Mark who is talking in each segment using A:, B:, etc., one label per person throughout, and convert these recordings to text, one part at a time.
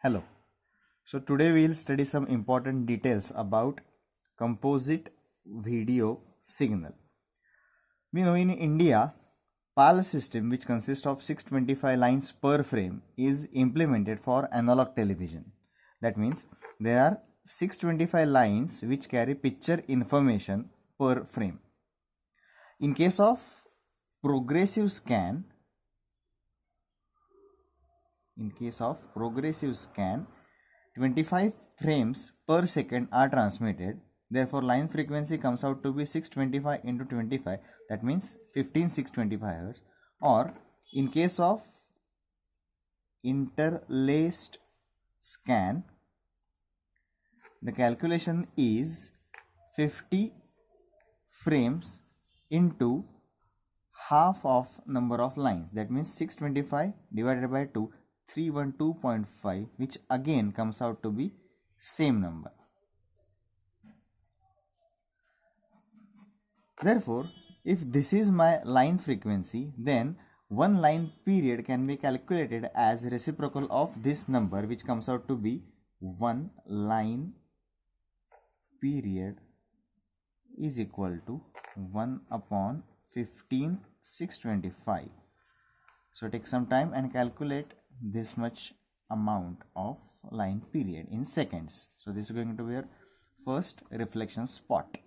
A: Hello. So today we will study some important details about composite video signal. We know in India, PAL system, which consists of 625 lines per frame, is implemented for analog television. That means there are 625 lines which carry picture information per frame. In case of progressive scan, 25 frames per second are transmitted. Therefore, line frequency comes out to be 625 into 25. That means 15625 Hz. Or in case of interlaced scan, the calculation is 50 frames into half of number of lines. That means 625 divided by 2, 312.5, which again comes out to be same number. Therefore, if this is my line frequency, then one line period can be calculated as reciprocal of this number, which comes out to be one line period is equal to 1 upon 15,625. So take some time and calculate this much amount of line period in seconds. So this is going to be your first reflection spot.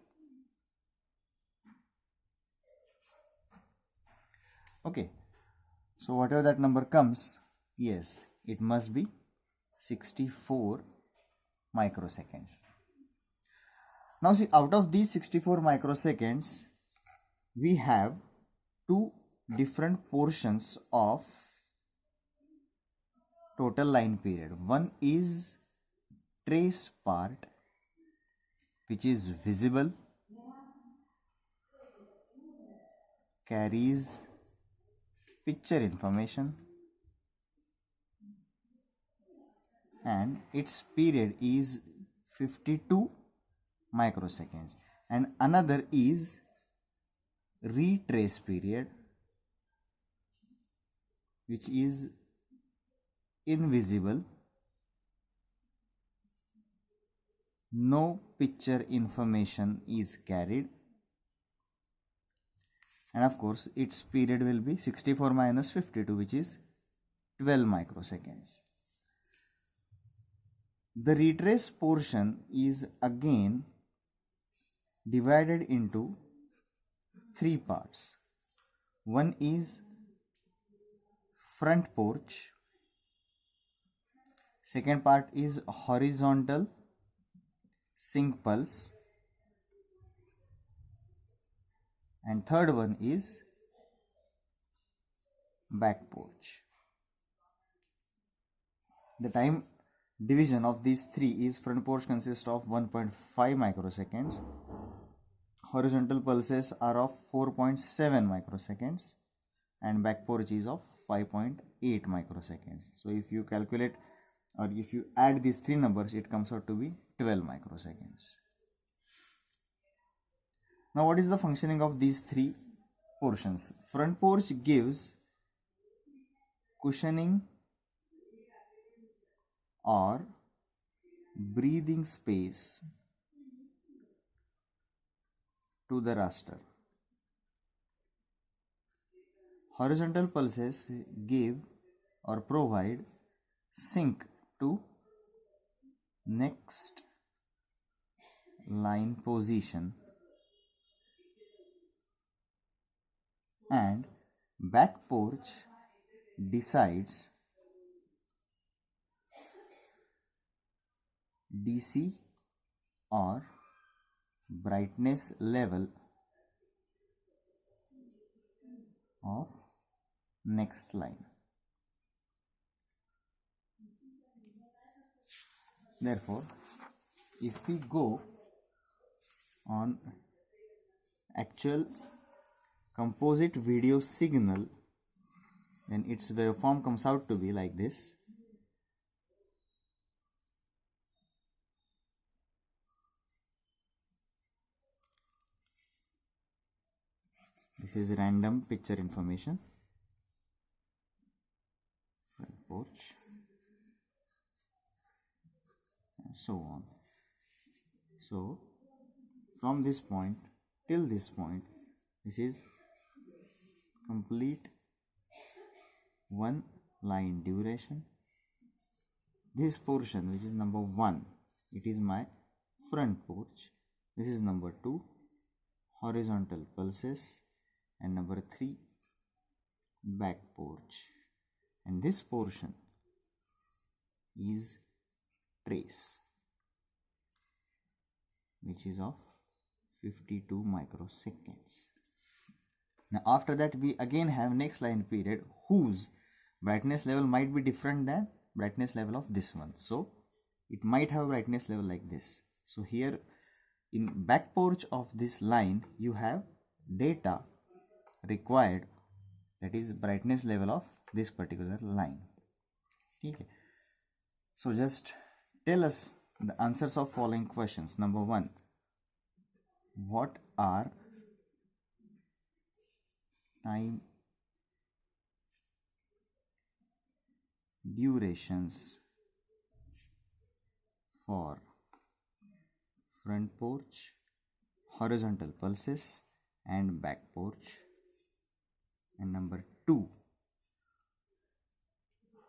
A: Okay, so whatever that number comes, yes, it must be 64 microseconds. Now see, out of these 64 microseconds, we have two different portions of total line period. One is trace part, which is visible, carries picture information, and its period is 52 microseconds. And another is retrace period, which is invisible, no picture information is carried, and of course its period will be 64 minus 52, which is 12 microseconds. The retrace portion is again divided into three parts. One is front porch, second part is horizontal sync pulse, and third one is back porch. The time division of these three is front porch consists of 1.5 microseconds, horizontal pulses are of 4.7 microseconds, and back porch is of 5.8 microseconds. So if you calculate or if you add these three numbers, it comes out to be 12 microseconds. Now what is the functioning of these three portions? Front porch gives cushioning or breathing space to the raster. Horizontal pulses give or provide sync to next line position, and back porch decides DC or brightness level of next line. Therefore, if we go on actual composite video signal, then its waveform comes out to be like this. This is random picture information. Front porch. so on. So from this point till this point, this is complete one line duration. This portion, which is number 1, it is my front porch. This is number 2, horizontal pulses, and number 3, back porch. And this portion is trace, which is of 52 microseconds. Now after that we again have next line period whose brightness level might be different than brightness level of this one. So it might have brightness level like this. So here in back porch of this line you have data required, that is brightness level of this particular line. Okay. So just tell us the answers of following questions. Number 1, what are time durations for front porch, horizontal pulses, and back porch? And number 2,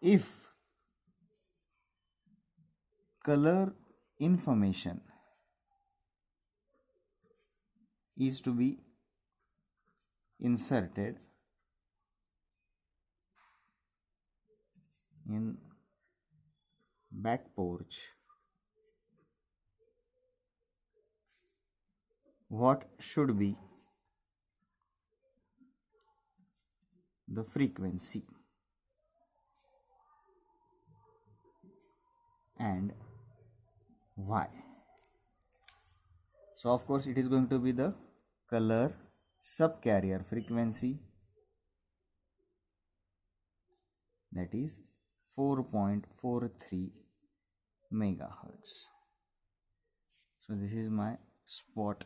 A: if color information is to be inserted in back porch, what should be the frequency and why? So of course it is going to be the color subcarrier frequency, that is 4.43 megahertz. So this is my spot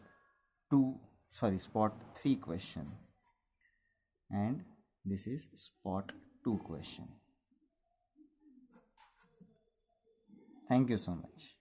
A: 3 question, and this is spot 2 question. Thank you so much.